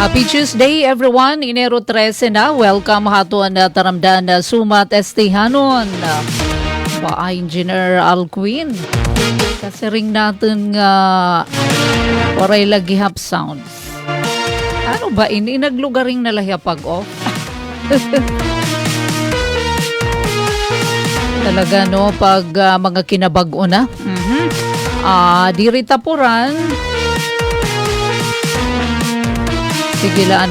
Happy Tuesday everyone, Enero 13 na. Welcome haton na taramdan na sumat estihanon. Ba Engineer Alquin. Kasi ring natin nga waray lagi hap sounds. Ano ba ini naglugaring na lahi pag off? Talaga no pag mga kinabag-o na. Diri tapuran. Sige la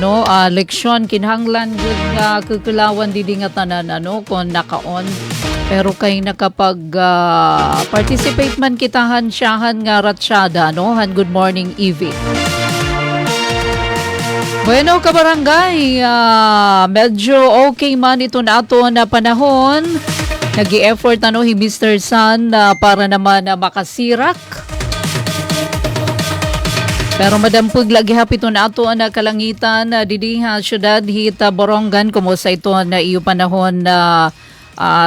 leksyon kinahanglan gud nga kukulawan didi nga tanan kung naka-on. Pero kay nakapag participate man kitahan siyahan nga ratsyada han good morning Evie. Bueno kabarangay, medyo okay man ito na ato na panahon. Nag-i-effort hi Mr. Sun para naman makasirak. Pero madampug lagi hapito na ato na kalangitan didi ha syudad hita Borongan kumusta ito na iyo panahon na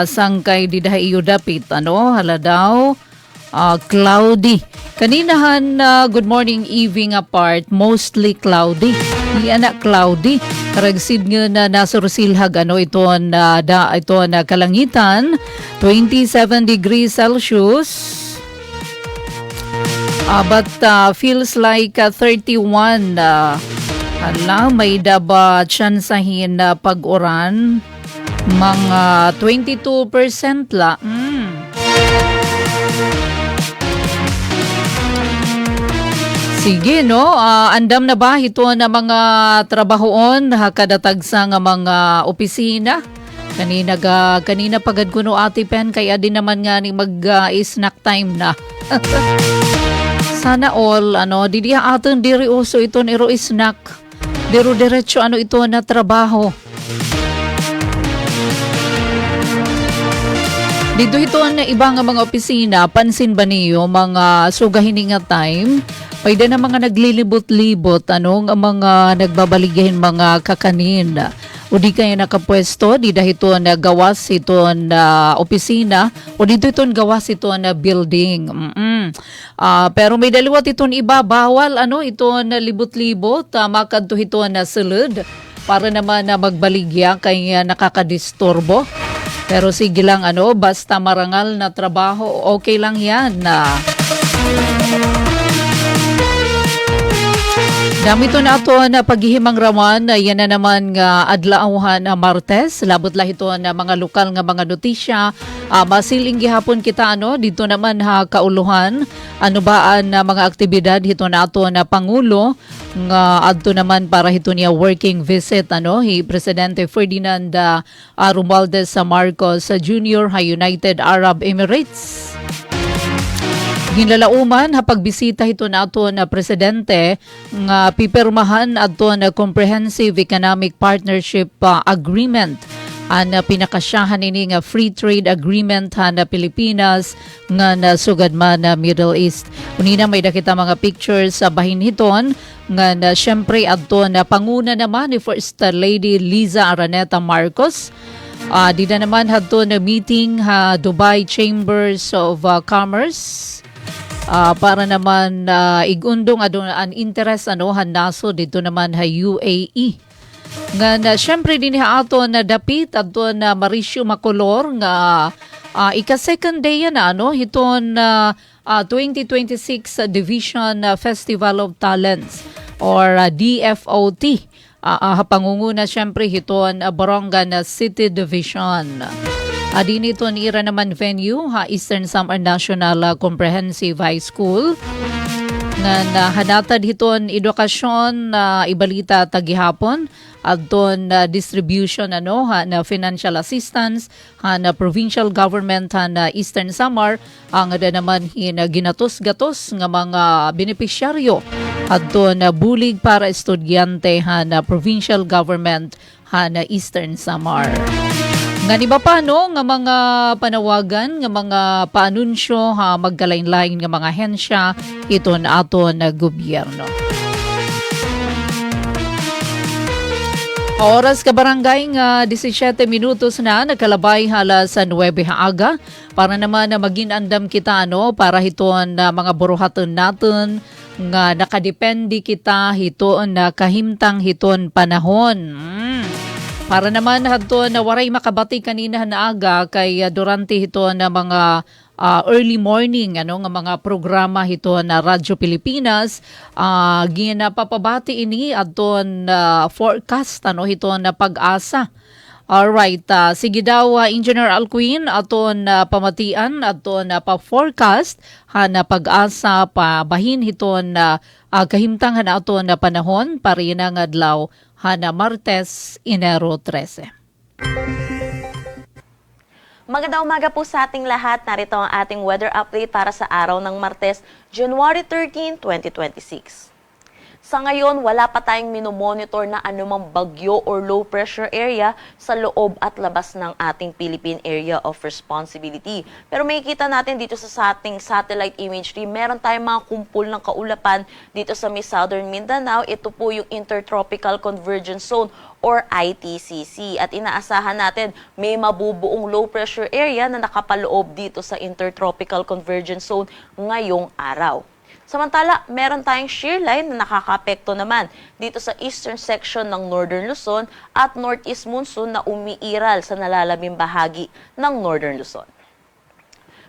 sangkay dida iyo dapit hala daw cloudy. Kaninahan good morning evening apart mostly cloudy. Di anak cloudy. Karagsid nga na nasursilhag ito na kalangitan 27 degrees Celsius. But feels like 31. May daba tsansahin na pag-uran. Mga 22% la. Sige, no? Andam na ba ito na mga trabahoon kadatag sa nga mga opisina? Kanina pagad ko no ati pen kaya din naman nga ni mag-snack time na. Sana all, didi aton diri uso ito niro snack. Diro diretso ito na trabaho. Dito ito na ibang mga opisina, pansin ba niyo mga sugahin nga time? Pwede na mga naglilibot-libot, nga mga nagbabaligahin mga kakanin. O di kayo nakapwesto, di dahil ito na gawas ito na opisina, o dito ito gawas ito na building. Pero may daliwat ito iba, bawal ito na libot-libot, makadto ito na sulod, para naman na magbaligya kaya nakakadisturbo. Pero sige lang, basta marangal na trabaho, okay lang yan. Dami ito na ito na paghihimang raman, yan na naman nga adlauhan na Martes. Labot lah ito na mga lokal nga mga notisya. Masiling gihapon kita dito naman kauluhan. Baan na mga aktibidad ito na ito na Pangulo nga adto naman para ito niya working visit Presidente Ferdinand Romualdez Marcos Jr. United Arab Emirates. Ginlalauman pagbisita ito na ato na presidente nga pipirmahan ato na Comprehensive Economic Partnership Agreement na pinakasyahan ini nga free trade agreement na Pilipinas nga nasugad man na Middle East. Unina may nakita mga pictures sa bahin hiton nga na syempre ato na panguna naman ni First Lady Liza Araneta Marcos. Di na naman hadto na meeting Dubai Chambers of Commerce. Para naman igundong an interest naso dito naman UAE. Nga na syempre din ato na dapit ato na Mauricio Macolor nga ika-second day na hiton 2026 Division Festival of Talents or DFOT. Pangunguna syempre hiton Borongan City Division. Adin ito ira naman venue Eastern Samar National Comprehensive High School. Nga hanatad hiton edukasyon ibalita tagihapon adton distribution na financial assistance na provincial government na Eastern Samar ang naman ginatos-gatos nga mga benepisyaryo adton bulig para estudyante na provincial government na Eastern Samar. Nga ni ba paano nga mga panawagan, nga mga paanunsyo, magkalain-lain nga mga hensya, ito na ato na gobyerno. Oras ka barangay nga 17 minutos na nagkalabay hala sa 9 haaga para naman na maging andam kita para hiton na mga buruhaton natin nga nakadepende kita hiton na kahimtang hiton panahon. Para naman hadto na waray makabati kanina na aga kay durante hito na mga early morning nga mga programa hito na Radyo Pilipinas ginapapabati ini adton forecast hito na pag-asa. Alright, sige daw Engineer Alcuin aton pamatian aton pa-forecast na pag-asa pa bahin hiton kahimtang aton na panahon parina nga adlaw hana Martes, Enero 13. Magandang umaga po sa ating lahat. Narito ang ating weather update para sa araw ng Martes, January 13, 2026. Sa ngayon, wala pa tayong minomonitor na anumang bagyo or low pressure area sa loob at labas ng ating Philippine Area of Responsibility. Pero makikita natin dito sa ating satellite imagery, meron tayong mga kumpul ng kaulapan dito sa may Southern Mindanao. Ito po yung Intertropical Convergence Zone or ITCC. At inaasahan natin may mabubuong low pressure area na nakapaloob dito sa Intertropical Convergence Zone ngayong araw. Samantala, meron tayong shear line na nakakaapekto naman dito sa eastern section ng Northern Luzon at northeast monsoon na umiiral sa nalalabing bahagi ng Northern Luzon.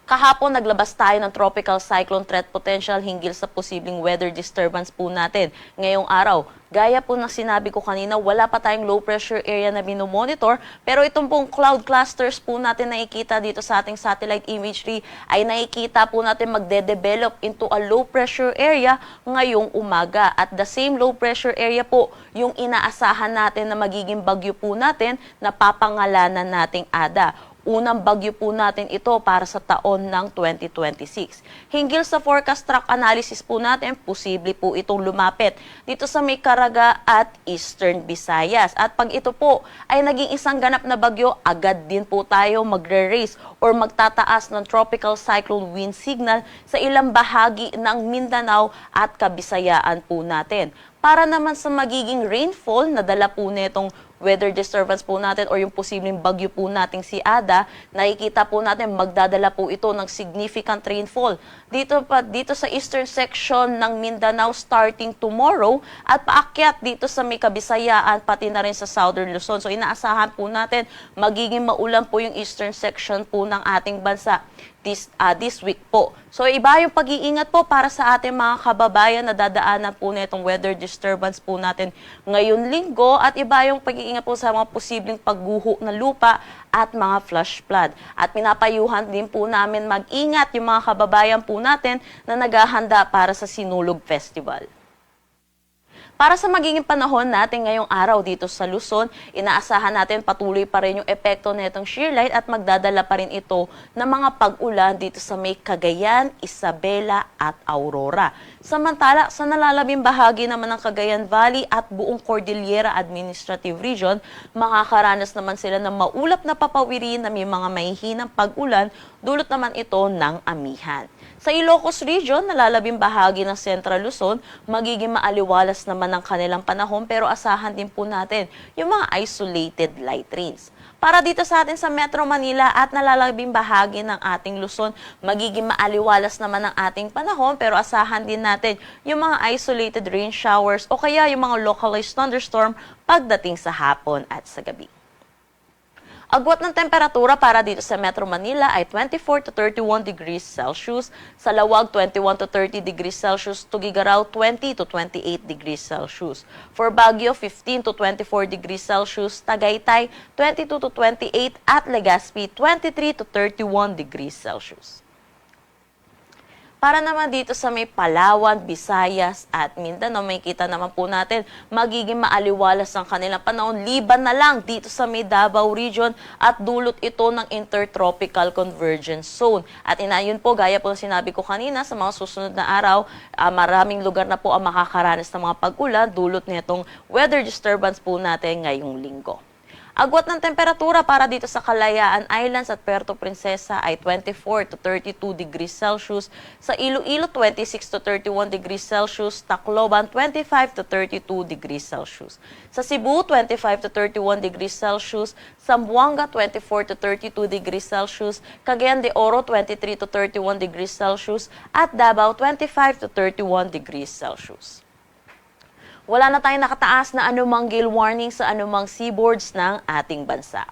Kahapon, naglabas tayo ng tropical cyclone threat potential hinggil sa posibleng weather disturbance po natin. Ngayong araw, gaya po ng sinabi ko kanina, wala pa tayong low pressure area na binomonitor, pero itong pong cloud clusters po natin nakikita dito sa ating satellite imagery ay nakikita po natin magde-develop into a low pressure area ngayong umaga. At the same low pressure area po yung inaasahan natin na magiging bagyo po natin na papangalanan nating Ada. Unang bagyo po natin ito para sa taon ng 2026. Hinggil sa forecast track analysis po natin, posible po itong lumapit dito sa may Caraga at Eastern Visayas. At pag ito po ay naging isang ganap na bagyo, agad din po tayo magre-raise or magtataas ng tropical cyclone wind signal sa ilang bahagi ng Mindanao at Kabisayaan po natin. Para naman sa magiging rainfall na dala po netong weather disturbance po natin or yung posibleng bagyo po nating si Ada, nakikita po natin magdadala po ito ng significant rainfall. Dito sa eastern section ng Mindanao starting tomorrow at paakyat dito sa may Kabisayaan pati na rin sa Southern Luzon. So inaasahan po natin magiging maulan po yung eastern section po ng ating bansa this week po. So iba yung pag-iingat po para sa ating mga kababayan na dadaanan po na itong weather disturbance po natin ngayon linggo at iba yung pag-iingat po sa mga posibleng pagguho ng lupa at mga flash flood. At pinapayuhan din po namin mag-ingat yung mga kababayan po natin na naghahanda para sa Sinulog Festival. Para sa magiging panahon natin ngayong araw dito sa Luzon, inaasahan natin patuloy pa rin yung epekto nitong shear line at magdadala pa rin ito ng mga pag-ulan dito sa may Cagayan, Isabela at Aurora. Samantala, sa nalalabing bahagi naman ng Cagayan Valley at buong Cordillera Administrative Region, makakaranas naman sila ng maulap na papawirin na may mga mahihinang pag-ulan, dulot naman ito ng amihan. Sa Ilocos Region, nalalabing bahagi ng Central Luzon, magiging maaliwalas naman ang kanilang panahon pero asahan din po natin yung mga isolated light rains. Para dito sa atin sa Metro Manila at nalalabing bahagi ng ating Luzon, magiging maaliwalas naman ang ating panahon pero asahan din natin yung mga isolated rain showers o kaya yung mga localized thunderstorm pagdating sa hapon at sa gabi. Agwat ng temperatura para dito sa Metro Manila ay 24 to 31 degrees Celsius, sa Lawag 21 to 30 degrees Celsius, Tugigaraw 20 to 28 degrees Celsius. For Baguio 15 to 24 degrees Celsius, Tagaytay 22 to 28 at Legazpi 23 to 31 degrees Celsius. Para naman dito sa may Palawan, Visayas at Mindanao, may kita naman po natin magiging maaliwalas ang kanilang panahon. Liban na lang dito sa may Davao Region at dulot ito ng Intertropical Convergence Zone. At inayon po, gaya po sinabi ko kanina, sa mga susunod na araw, maraming lugar na po ang makakaranas ng mga pag-ulan dulot nitong weather disturbance po natin ngayong linggo. Agwat ng temperatura para dito sa Kalayaan Islands at Puerto Princesa ay 24 to 32 degrees Celsius. Sa Iloilo, 26 to 31 degrees Celsius. Tacloban, 25 to 32 degrees Celsius. Sa Cebu, 25 to 31 degrees Celsius. Zamboanga, 24 to 32 degrees Celsius. Cagayan de Oro, 23 to 31 degrees Celsius. At Davao, 25 to 31 degrees Celsius. Wala na tayong nakataas na anumang gale warning sa anumang seaboards ng ating bansa.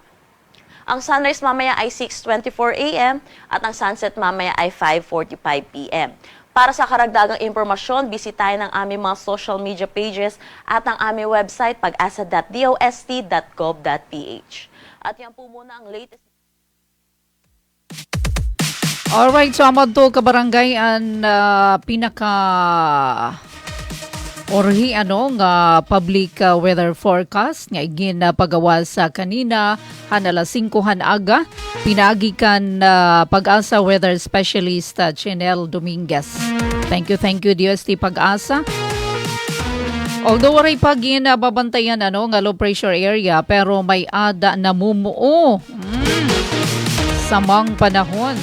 Ang sunrise mamaya ay 6:24 a.m. at ang sunset mamaya ay 5:45 p.m. Para sa karagdagang impormasyon, bisitahin ang aming mga social media pages at ang aming website pag-asa.dost.gov.ph. At yan po muna ang latest. Alright, so amad to kabarangay ang pinaka orhi nga public weather forecast nga igin pagawa sa kanina alas 5 aga pinagikan Pag-asa weather specialist Chinel Dominguez. Thank you DOST Pag-asa. Although waray pagin babantayan nga low pressure area pero may ada na mumuo samang panahon.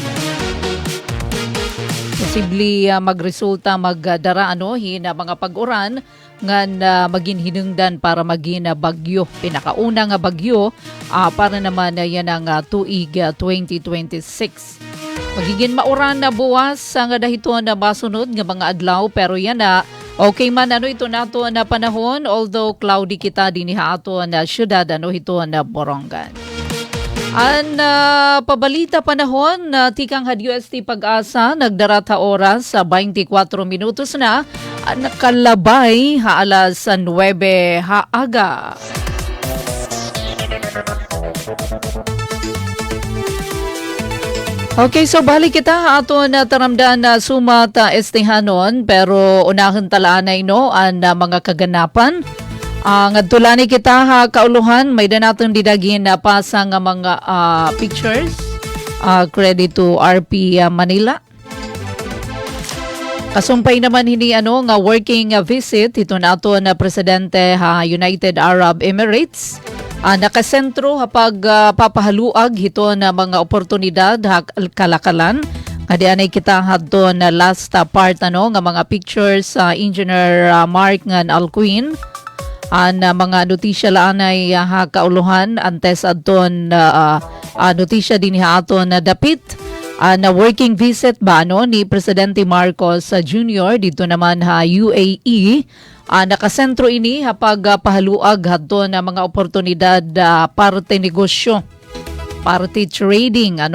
Posible magresulta magdara hina mga pag-uran nga maging hinungdan para maging bagyo. Pinakauna nga bagyo para naman yan ang tuig 2026. Magiging mauran na buwas nga dahito na masunod nga mga adlaw pero yan okay man ito nato na panahon although cloudy kita diniha ato na syudad ito na Borongan. Ang pabalita panahon na tikang UST Pag-asa nagdarata oras sa 24 minutos na nakalabay alas 9 aga. Okay, so balik kita ato na taramdaan na sumata estehanon pero unahan talaanay ang mga kaganapan. Ang tulani kita kauluhan, may danatong didagin na pasa nga mga pictures. Credit to RP Manila. Kasumpay naman hini nga working visit ito nato na presidente United Arab Emirates. Nakasentro pag papahaluag ito na mga oportunidad kalakalan. Kadianay kita hadto na last part nga mga pictures Engineer Mark ngan Alcuin. Mga notisya laanay kauluhan antes adton notisya din aton na dapit na working visit ba ni Presidente Marcos Jr. dito naman UAE. Nakasentro ini pag pahaluag hadto na mga oportunidad parte negosyo, parte trading,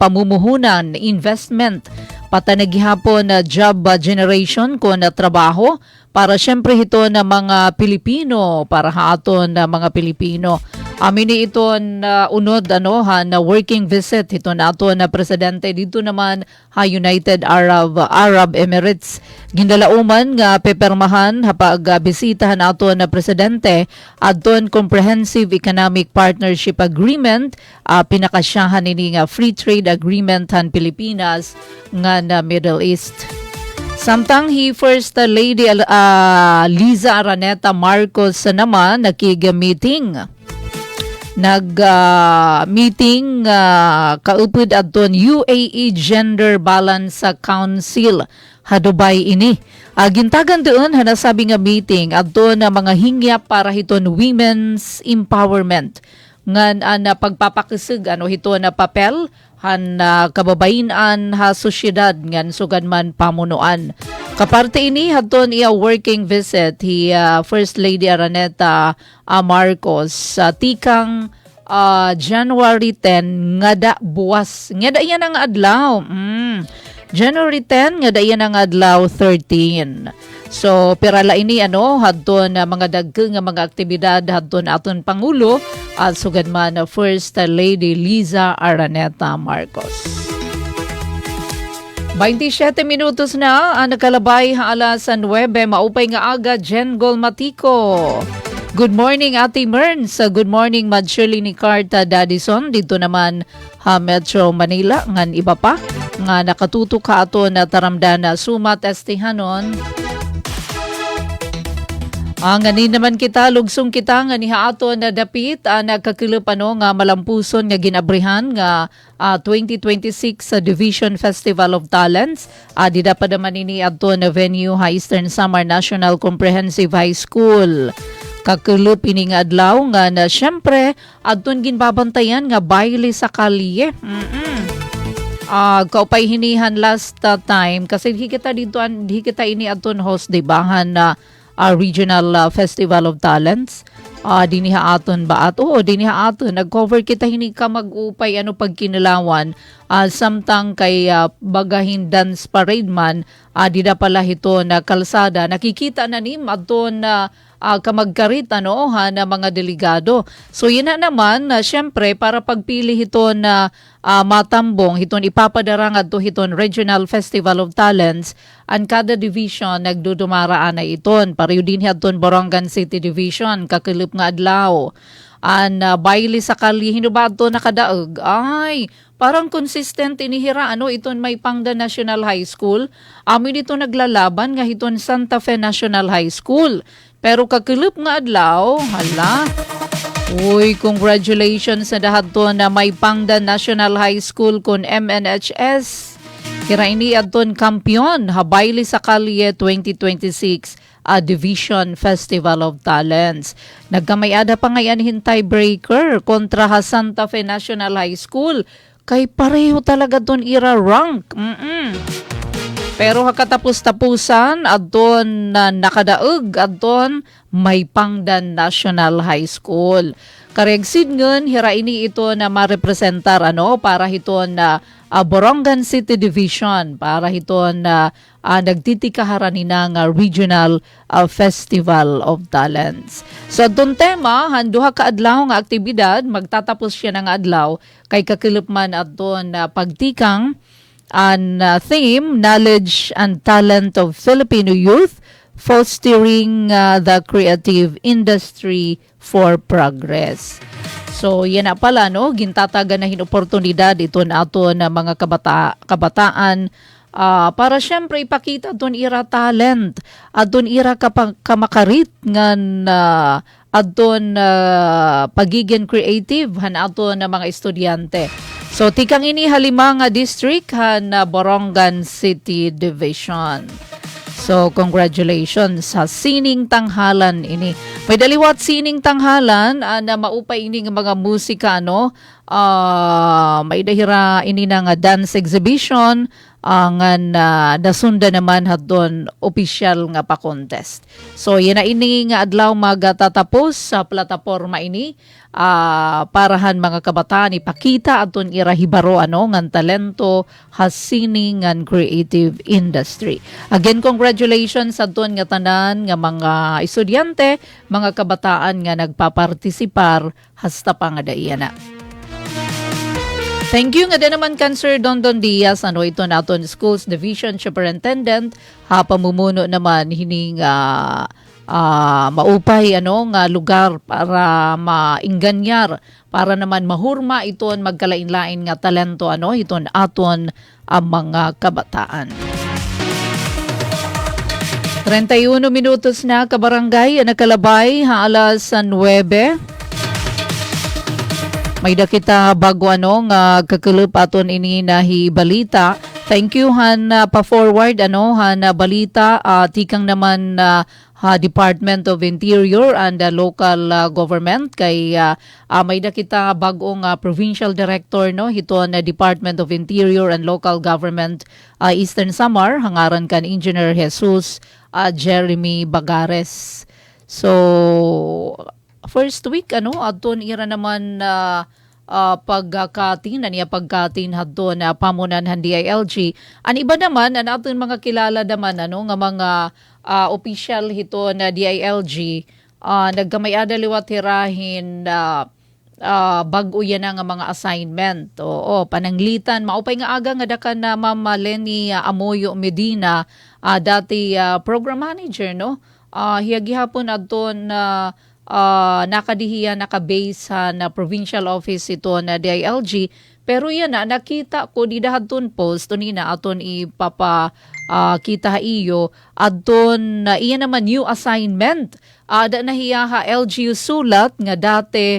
pamumuhunan, investment, patanagihapon na job generation ko na trabaho para syempre ito na mga Pilipino, para haton na mga Pilipino. Amini ito na unod na working visit ito nato na presidente dito naman United Arab Emirates. Gindalauman nga pepermahan pag bisitahan nato na presidente adton Comprehensive Economic Partnership Agreement pinakasyahan ini nga free trade agreement han Pilipinas nga na Middle East. Samtang First Lady Liza Araneta Marcos naman nakig-meeting. Nag-meeting kaupod adton UAE Gender Balance Council Dubai ini. Gintagan doon nasabi nga meeting adton na mga hingyap para hiton women's empowerment. Ngan na pagpapakisig hito na papel han kababainan sosyedad ngan sugad man pamunuan. Kaparte ini hadton iya working visit First Lady Araneta Marcos tikang January 10 nga da buwas nga da yan ang adlaw. January 10 nga da yan ang adlaw 13. So pirala ini hadton mga dagkeng nga mga aktibidad hadton aton pangulo at sugad man First Lady Liza Araneta Marcos. 27 minutos na nakalabay alas 9 maupay nga aga Jengol Matico. Good morning Ate Merns. Good morning Mad Shirley ni Carta Dadison dito naman Metro Manila ngan iba pa nga nakatutok ka ato na taramdan na sumat estihanon. Nganin naman kita, lugsong kita nga ni haato na dapit nagkakilap nga malampuson nga ginabrihan nga 2026 sa Division Festival of Talents. Di dapat naman ini ato na venue Eastern Samar National Comprehensive High School. Kakilap ini nga adlaw nga na syempre adton ginbabantayan nga baile sa kalye. Kaupay hinihan last time kasi di kita ini aton host dibahan na Regional Festival of Talents. Diniha aton ba? Diniha aton. Nag-cover kita hini ka mag-upay pagkinalawan. Samtang kay bagahin dance parade man, di na pala ito na kalsada. Nakikita na ni aton na kamagkarit na mga delegado. So yun na naman, syempre para pagpili ito na matambong, hiton ipapadarang adto hiton Regional Festival of Talents, ang kada division nagdudumaraan na iton. Pareho din hiton Borongan City Division, kakilip nga adlaw. Baili sa kali, hinubad to nakadaog. Ay, parang consistent inihira, iton may Pangda National High School. Amin ito naglalaban nga hiton Santa Fe National High School. Pero kakilip nga adlaw, hala. Uy, congratulations sa dahat to na may Pangda National High School kun MNHS. Kira ini adton kampiyon, habayli sa kalye 2026 Division Festival of Talents. Nagkamayada pa ngayon tiebreaker kontra Santa Fe National High School. Kay pareho talaga doon ira-rank. Pero hakatapos-tapusan, adton na nakadaog, adton may Pangdan National High School. Karegsid ngun, hira ini ito na marepresentar para hiton na Borongan City Division, para hiton na nagtitikaharan ng Regional Festival of Talents. So doon tema, handuha ka adlaw nga aktibidad, magtatapos siya ng adlaw, kay kakilip man adton na pagtikang theme, Knowledge and Talent of Filipino Youth, Fostering the Creative Industry for Progress. So, yan na pala, gintataga na oportunidad ito na ato na mga kabataan para syempre ipakita doon ira talent at doon ira kamakarit nga adton pagiging creative han ato na mga estudyante. So tikang ini halima nga district han Borongan City Division. So congratulations sa sining tanghalan ini. May daliwat sining tanghalan na maupay ini nga mga musika may dahira ini na nga dance exhibition nga nasunda naman hadon official nga pa contest. So yan na ini nga adlaw magatatapos sa plataporma ini parahan mga kabataan ipakita aton irahibaro ngan talento hasining ngan creative industry. Again, congratulations aton nga tanan nga mga estudyante, mga kabataan nga nagpapartisipar hasta pa nga daiya na. Thank you nga din naman kan Sir Dondon Diaz, ito naton Schools Division Superintendent, pamumuno naman hining maupay nga lugar para mainganyar, para naman mahurma iton magkalain-lain nga talento iton aton ang mga kabataan. 31 minutos na kabarangay, nakalabay alas 9. May dakita bago nga kakilip aton ini nahi balita. Thank you han pa-forward han balita tikang naman Department of Interior and local government kay may dakita bagong provincial director hiton Department of Interior and Local Government Eastern Samar, hangaran kan Engineer Jesus Jeremy Bagares. So first week adton ira naman pagkatin hadto na pamunan han DILG. An iba naman aton mga kilala naman nga mga official hito na DILG nagkamayada liwat hirahin bag-o yan nga mga assignment. Pananglitan maupay nga aga nga dakan na Ma'am Lenny Amoyo Medina, dati program manager hiyagihapon adton nakadihiya nakabase na provincial office ito na DILG Pero yan na, nakita ko di dahaton post, nina aton kita iyo, aton iyan naman new assignment. Da nahiya ha LGU sulat nga dati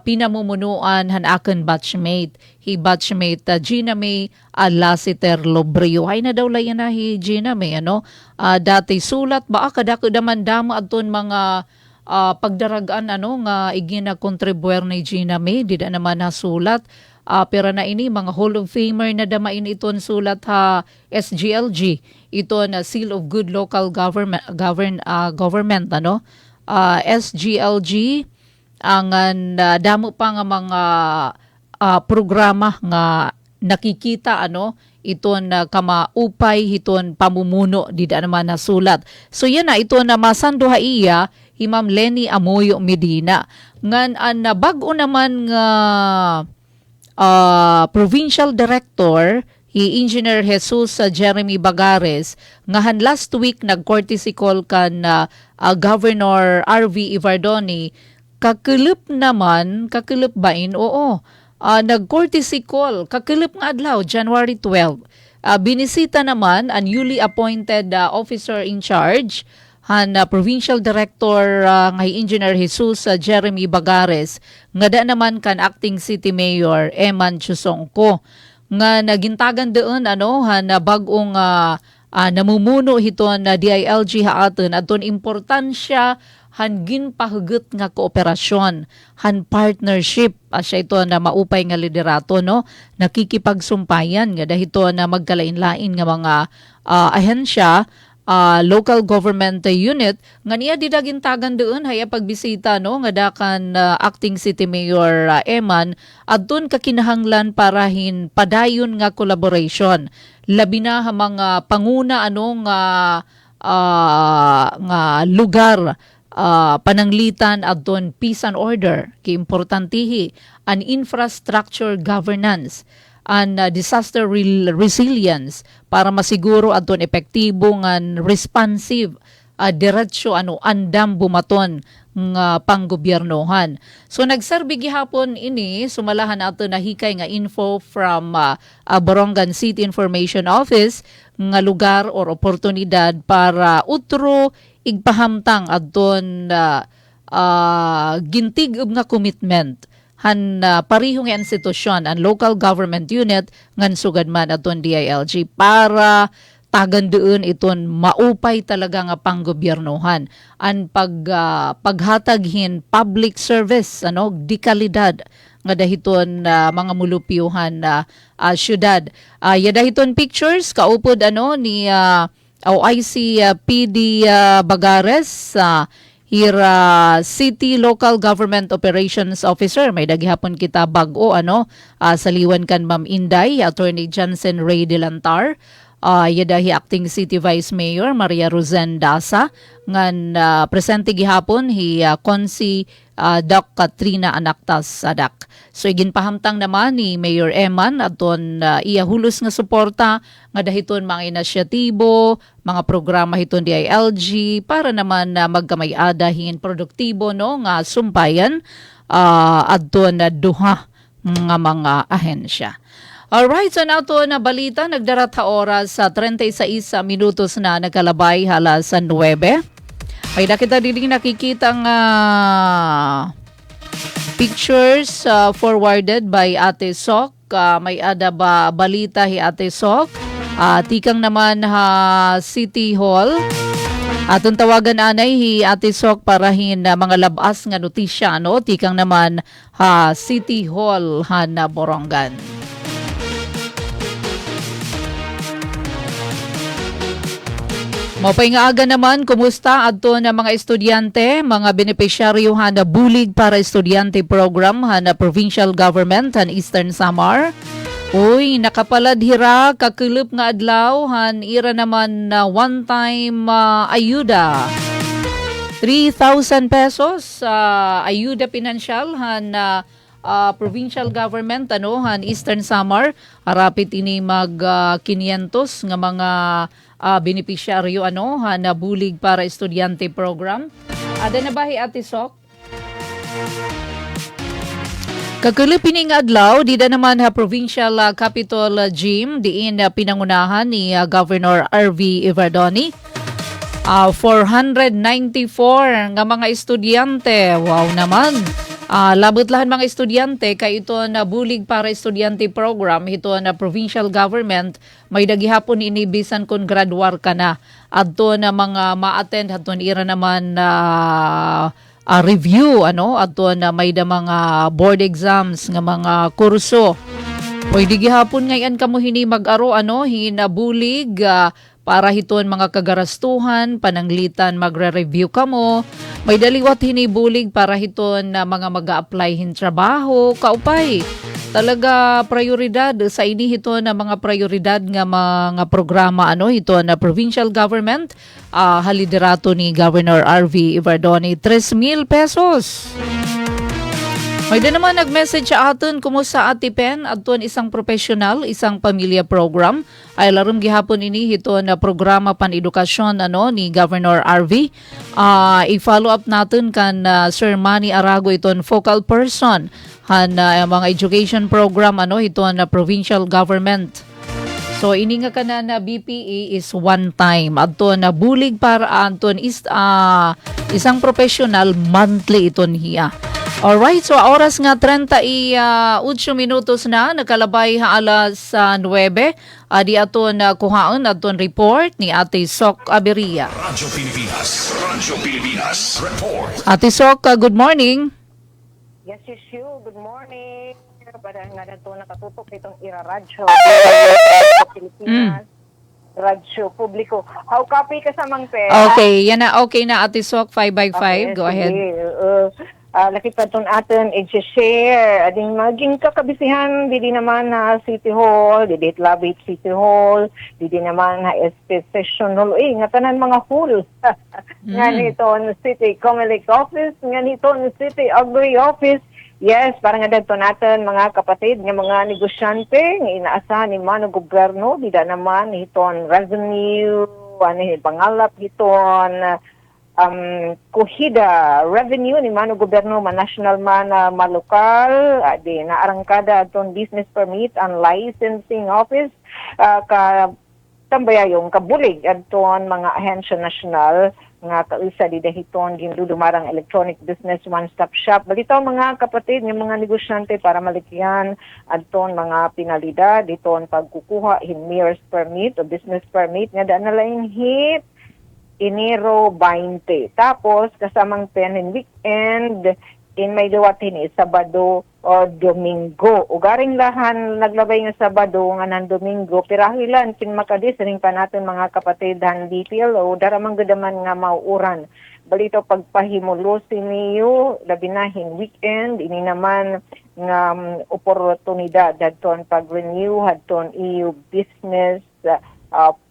pinamumunuan han akin batchmate. Hi batchmate Gina May Lasiter Lobrio. Ay na daw layan na hi Gina May, ano? Dati sulat ba kadako daman dama aton mga pagdaragan nga igina kontribuer ni Gina May, di da naman nasulat. Pero na ini mga Hall of Famer na damain iton sulat ha SGLG, ito na Seal of Good Local Government, ano? SGLG ang damo pa nga mga programa nga nakikita iton kamaupay hiton pamumuno di da naman nasulat. So yan na ito na masanduha iya Imam Lenny Amoyo Medina ngan bag-o naman nga Provincial Director Engineer Jesus Jeremy Bagares ngahan last week nag-courtesy call kan Governor RV Ivardoni kakilip bain oo. Nag-courtesy call kakilip nga adlaw January 12. Binisita naman ang newly appointed officer in charge han Provincial Director nga Engineer Jesus Jeremy Bagares nga da naman kan Acting City Mayor Eman Chusongko nga nagintagan doon han bag-ong namumuno hiton na DILG haaton aton importansya han ginpahugot nga kooperasyon han partnership asya ito na maupay nga liderato nakikipagsumpayan nga dahito na magkalain-lain nga mga ahensya local government unit nga niya didagintagan doon haya pagbisita nga dakan Acting City Mayor Eman adton kakinahanglan para hin padayon nga collaboration labi na mga panguna nga lugar pananglitan adton peace and order kay importantihi an infrastructure governance and disaster resilience para masiguro adton epektibo ngan responsive diretso andam bumaton nga panggobyernohan. So nagserbi gihapon ini sumalahan ato nahikay nga info from Borongan City Information Office nga lugar or oportunidad para utro igpahamtang adton gintig nga commitment han parihong institusyon ang local government unit ngan sugad man aton DILG para tagan doon iton maupay talaga nga panggobyernohan an paghataghin public service di kalidad nga dahiton mga mulupyuhan syudad. Dahiton pictures kaupod ni OIC PD Bagares City Local Government Operations Officer. May daghihapon kita bag-o saliwan kan Ma'am Inday, Attorney Johnson Ray Delantar. Yadahi Acting City Vice Mayor Maria Rosen Dasa ngan presente gihapon Konsi Doc Katrina Anactas Sadak. So iginpahamtang naman ni Mayor Eman aton iya hulos nga suporta nga dahiton mga inisyatibo, mga programa hiton DILG para naman magkamay-adahin produktibo nga sumpayan adton duha nga mga ahensya. Alright, so na ito na balita, nagdarat ha oras sa 36 minutos na nagkalabay halas sa 9. May nakita din nakikita nga pictures forwarded by Ate Sok. May ada ba balita hi Ate Sok? Tikang naman ha City Hall. Atong tawagan anay hi Ate Sok para hin mga labas nga notisya. Tikang naman ha City Hall ha na Borongan. Mapay nga aga naman, kumusta adto na mga estudyante, mga benepisyaryo na bulig para estudyante program na provincial government han Eastern Samar. Uy, nakapalad hira, kakilip nga adlaw, han ira naman na one-time ayuda. 3,000 pesos ayuda pinansyal han provincial government han Eastern Samar. Harapit ini mag 500 nga mga benepisyaryo na bulig para estudyante program. Ada na ba hi Ate Sok? Kagalipining adlaw, di na naman Provincial Capitol Gym, diin pinangunahan ni Governor R.V. Ivardoni. 494 nga mga estudyante. Wow naman. Labot-lahan mga estudyante kay ito na bulig para estudyante program ito na provincial government may dagihapon inibisan kung graduar ka na adto na mga ma-attend adto ira naman review adto na may da mga board exams nga mga kurso. Pwede gihapon ngayon kamo hini mag-aro hinabulig para hiton mga kagarastuhan, pananglitan magre-review kamo. May daliwat hinibulig para hiton na mga mag-a-apply hin trabaho, kaupay. Talaga prioridad sa ini hiton na mga prioridad nga mga programa ito na provincial government haliderato ni Governor R.V. Ivardoni 3,000 pesos. May din naman nag-message sa aton kumusta Ate Pen aton isang professional, isang pamilya program ay larum gihapon ini hito na programa pan-edukasyon ni Governor RV. I-follow up natin kan Sir Manny Arago iton focal person han mga education program ito na provincial government. So ini nga kana na BPE is one time adto na bulig para anton is isang professional monthly iton hiya. Alright, so oras nga 38 minutos na, nakalabay alas 9, di aton kuhaon aton report ni Ate Sok Aberia. Radyo Pilipinas, report. Ate Sok, good morning. Yes, you. Good morning. Para nga na ito nakatutok itong iraradyo. Pilipinas. Radyo publiko. How copy ka sa mang pera? Okay, yan na. Okay na Ate Sok, 5x5. Okay, Go ahead. Laki pa itong atin i-share. Ading maging kakabisihan, di naman na City Hall, di Labit City Hall, di naman na SP Session Hall. Nga tanan mga hall. Nga nito ng City Comelec Office, nga nito ng City Agri Office. Yes, parang nga dito natin mga kapatid, nga mga negosyante, nga inaasahan ni Mano Gobyerno, di naman iton revenue, pangalap iton kuhida revenue ni Mano Gobyerno man national man malokal di naarangkada atong business permit and licensing office ka tambaya yung kabulig aton mga ahensya national nga kausa di dahiton gindudumarang electronic business one-stop shop. Balitaw mga kapatid ng mga negosyante para malikyan aton mga penalidad diton pagkukuha in mayor's permit o business permit nga daan na laing hit Enero 20. Tapos, kasamang in weekend, in may dawatin Sabado o Domingo. Ugaring lahan naglabay nga Sabado nga ng Domingo, pirahilan, kinmakadis, rin pa natin mga kapatid, han DPLO, daramang gadaman nga mauuran. Balito pagpahimulo si niyo, labinahin weekend, ini naman nga oportunidad, hadton pag-renew, hadton EU business,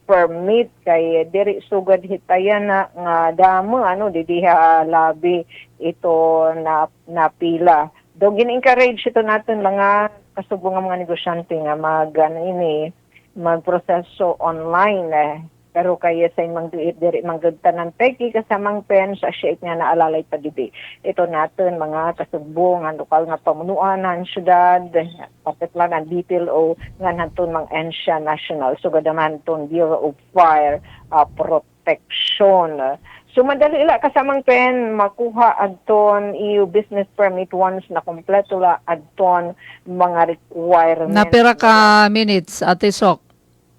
permit kay diri sugad hitayan na nga damo didiha labi ito na pila. Do gin-encourage ito natin mga kasubong mga negosyante nga magproseso online pero kaya sa imong diri manggudtanan peki kasamang pen sa shake nga naalalay pa dibi. Ito natin mga kasubong ang lokal nga pamunuan ng syudad, patitlan ang DPLO nga naton mga ensya national so gadaman ton Bureau of Fire Protection. So madali ila kasamang pen makuha adton EU business permit once na kompleto la adton mga requirements. Napira ka minutes, Ate Sok?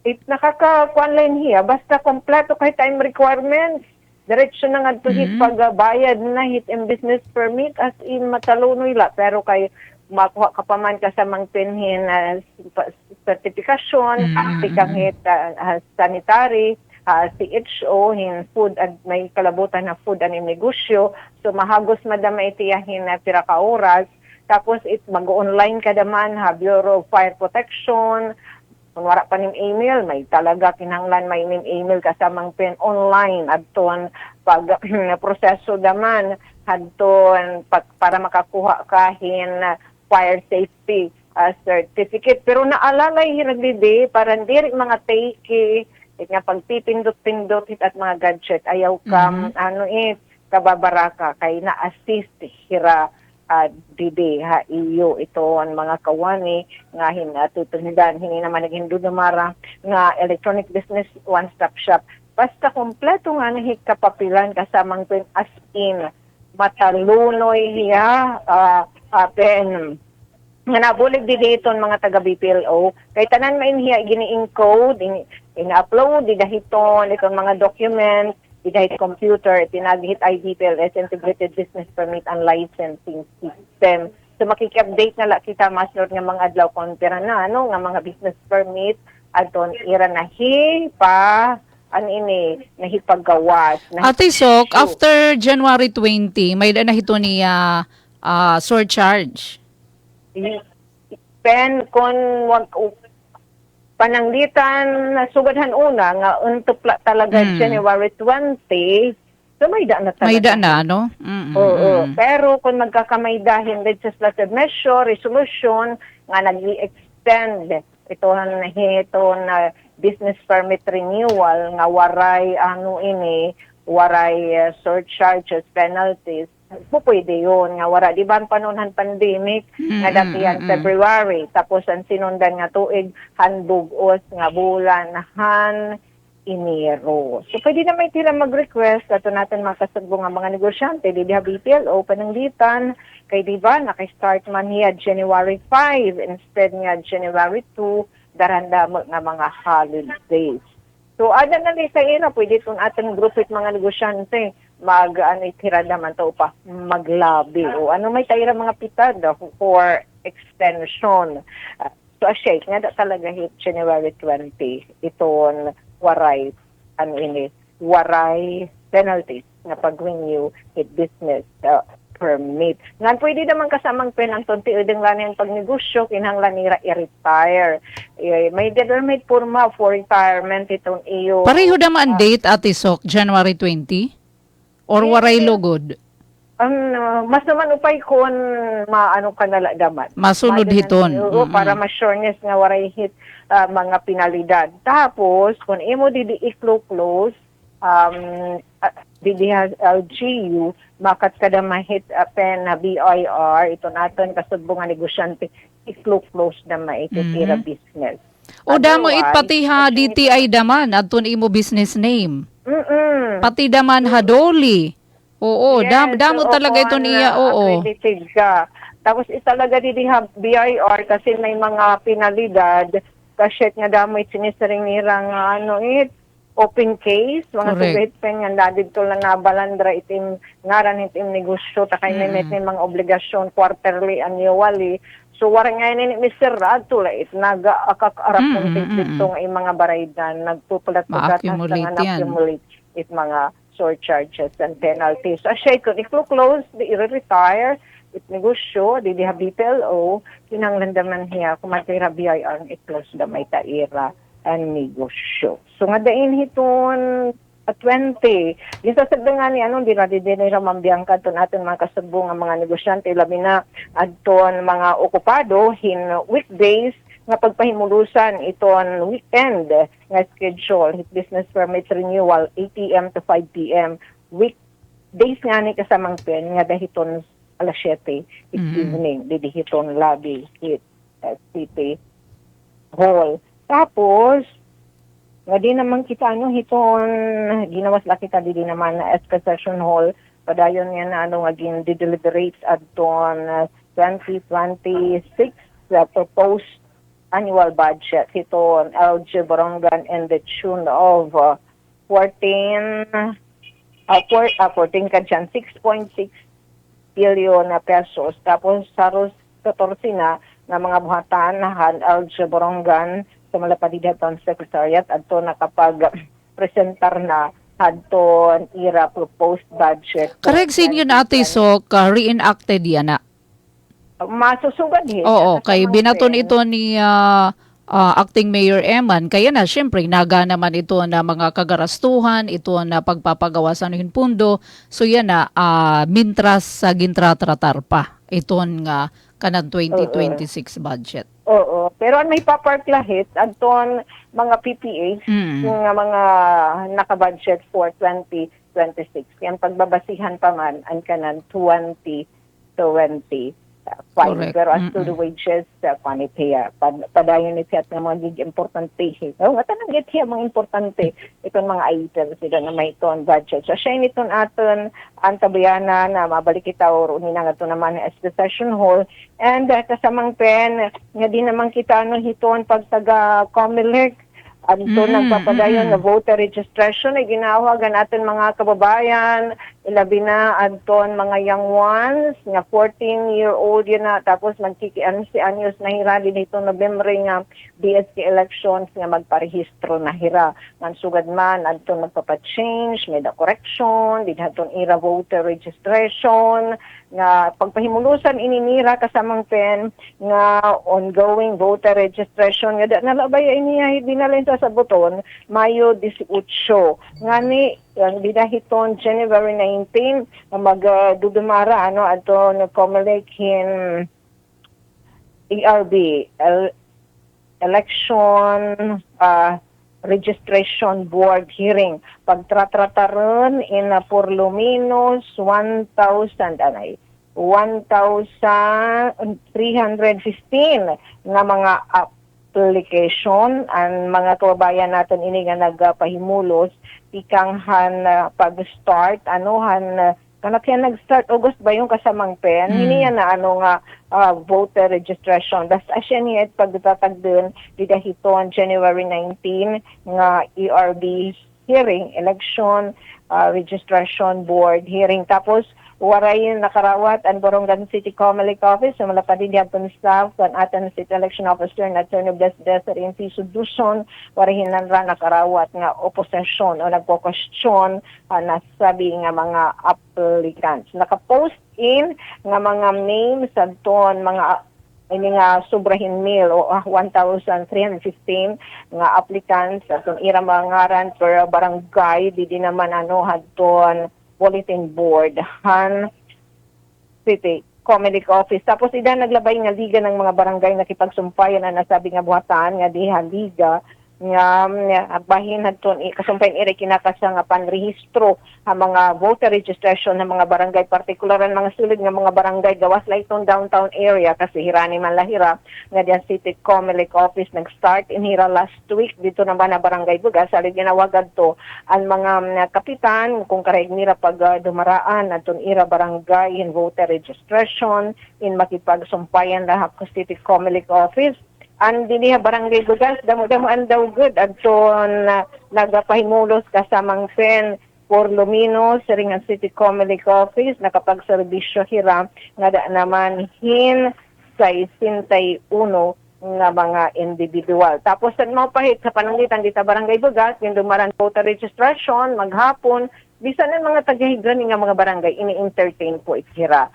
Nakaka-kuan line hiya, basta kompleto kay time requirements. Diretso na nga to hit pagbayad na hit in business permit as in matalunoy la. Pero kay makuha ka pa man ka sa mga pinhin certification, ikang hit sanitary, CHO, hin food and may kalabutan na food and negosyo. So mahagos madama itiyahin na pira ka oras. Tapos mag-online ka daman Bureau of Fire Protection. Kung wala pa ning email, may talaga kinahanglan may email kasamang pen online adton pag proseso daman adton para makakuha kahin fire safety certificate. Pero naalalay hinagdidi para diri mga take nga pagpipindot-pindot at mga gadget ayaw ka kababaraka kay na-assist hira didi ha iyo ito ang mga kawani nga hinatutunidan hini naman naghindudumara nga electronic business one-stop shop basta kompleto nga nahikapapilan kasamang pen as in matalunoy hiya pen nga nabulig didi iton mga taga BPLO kay tanan mainhiya gini-encode in-upload didahiton itong mga documents dahil computer, tinagihit IDPLS, Integrated Business Permit and Licensing System. So makiki-update na lang kita masunod nga mga adlaw konpira na, nga mga business permit, aton ira nahi pa, nahipagawas. Ate Sok, after January 20, may na hito niya surcharge. Pen, kung pananglitan na sugadhan una nga untupla talaga January 20 so may da na talaga. May da na, no? Oo. Pero kung magkakamaydahin legislative measure, resolution nga nag-extend ito na business permit renewal nga waray waray surcharges, penalties pwede yun nga wara di ba ang panunhan pandemic nga datihan February tapos ang sinundan nga tuig handugos nga bulan han Enero. So pwede na may tira mag-request ato natin makasugbo nga mga negosyante di diha BPLO pananglitan kay di ba naka-start man niya January 5 instead nga January 2 daranda nga mga holidays. So ada na ni sa ina pwede itong ating group with mga negosyante tira naman to pa maglabi o may tayra mga pitad for extension. So shake nga talaga hit January 20 iton waray waray penalties na pag-renew hit business permit. Nga pwede naman kasamang penang tonti udeng lang yung pagnegosyo kinahanglan nira i-retire. May determined forma for retirement itong iyo. Pareho naman date Ate Sok, January 20? Or waray lugod? Mas naman upay kung maano ka nala daman. Masunod hiton. Para ma-sureness nga waray hit mga penalidad. Tapos, kung imo didi i-close, didi LGU, makat kada mahit pen na BIR, ito natin kasubong nga negosyante, i-close na maititira business. O damo pati ha DTI daman, atun imo business name. Pati daman hadoli. Oo, yes, damo talaga ito niya, oo. Accredited ka. Tapos italaga didi ha BIR kasi may mga penalidad kasi nga damo sinisiring nira nga open case, mga subject pen nga dadid to lang nabalandra itim ngaran itim negosyo takay may mga obligasyon quarterly, annually. So wala nga ni Mr. Radto it naga-akakarap ng dito ng mga baraydan nagpupulat-pulat na accumulate it mga surcharges and penalties. So siya kung i-close, i-retire, it negosyo, di diha BPLO, kinanglan daman hiya, kumatira BIR, i-close da may taira ang negosyo. So nga dain hiton 20. Yung sasagda nga ni di na mambiang ka natin mga kasagbo nga mga negosyante, labi na adton mga okupado, weekdays, nga pagpahimulusan iton weekend nga schedule hit business permit renewal 8 AM to 5 PM weekdays nga ni kasamang pen nga dahiton alas 7 evening didihiton lobby hit city hall tapos nga di naman kita hiton ginawas la kita di naman na SK session hall padayon nga na nga gin-deliberates adton 2026 proposed annual budget hiton LG Borongan in the tune of 14 ka dyan, 6.6 billion na pesos. Tapos saros 14 na mga buhatan na LG Borongan sa Malapadidatan Secretariat adto nakapag-presentar na adto ira proposed budget. Correct sinyo na Ate Sok, reenacted yan na. Masusugad Oo, kay binaton ito ni Acting Mayor Eman. Kaya na, syempre, naga naman ito na mga kagarastuhan, ito na pagpapagawa sa pundo. So yan na, mintras sa gintratratar pa. Ito nga kanang 2026 budget. Oo, pero may paparklahit, anton mga PPAs, yung mga nakabudget for 2026. Yan pagbabasihan pa man, ang kanan 2027. 20. Fine. Correct. Pero as to the wages, panipiya. Padayon ni siya ng mga gig importante. Oh, nga tanang git siya mga importante. Itong mga items sila na may ito ang budget. So siya initon aton ang tabayana na mabalik kita or unina nga ito naman as the session hall. And kasamang pen, nga di naman kita ano hiton pag taga Comelec. Anto nagpapadayon na voter registration ay ginawagan natin mga kababayan, ilabi na anton mga young ones, nga 14-year-old yun na, tapos magkikian si anyos na hira din ito November nga BSK elections nga magparehistro na hira. Mansugad man, anton magpapa-change, may da correction, din haton ira voter registration, nga pagpahimulusan ininira kasamang pen nga ongoing voter registration nga nalabay iniya dinalin sa buton Mayo 18 ngani ang bidahiton January 19 magdudumara ano ato no Comelec in ERB election registration board hearing pagtratrataron in por lo menos 1,315 nga mga application ang mga kababayan natin ini nga nagpahimulos pikanghan pag-start han kanak yan nag-start August ba yung kasamang pen hindi yan na ano nga voter registration das asya niya pagtatag dun didahiton January 19 nga ERB hearing election registration board hearing tapos waray nakarawat ang Borongan City Comelec Office sa malapad din ang staff kan atan City Election Officer na Attorney Desiree Enciso Duson waray hinanra nakarawat nga opposition o nagpo-question nasabi nga mga applicants nakapost in nga mga names adton mga ini nga sobrahin mil o 1,315 nga applicants atong ira mga ngaran per barangay di naman ano hadton bulletin board han City Comelec Office tapos ida naglabay nga liga ng mga barangay nakipagsumpayan na nasabi nga buhatan nga diha liga nga bahin hadton kasumpayan iri kinakasa nga panrehistro ang mga voter registration ng mga barangay partikular mga sulod nga mga barangay gawas la itong downtown area kasi hirani man lahira nga diyan City Comelec Office nag-start in hira last week dito naman na barangay Bugas salig ginawagad to ang mga kapitan kung karayag nira pag dumaraan atong ira barangay in voter registration in makipagsumpayan lahap sa City Comelec Office ang diniha barangay Bugas damo-damo ang daw good adton nagapahimulos kasamang pen por lo menos sa ring City Comelec Office nakapagserbisyo hira nga naman hin sa 61 nga mga individual. Tapos sa mapahit sa pananglitan dito barangay Bugas yung dumaran voter registration maghapon bisan ng mga tagahigran nga mga barangay ini-entertain po ikira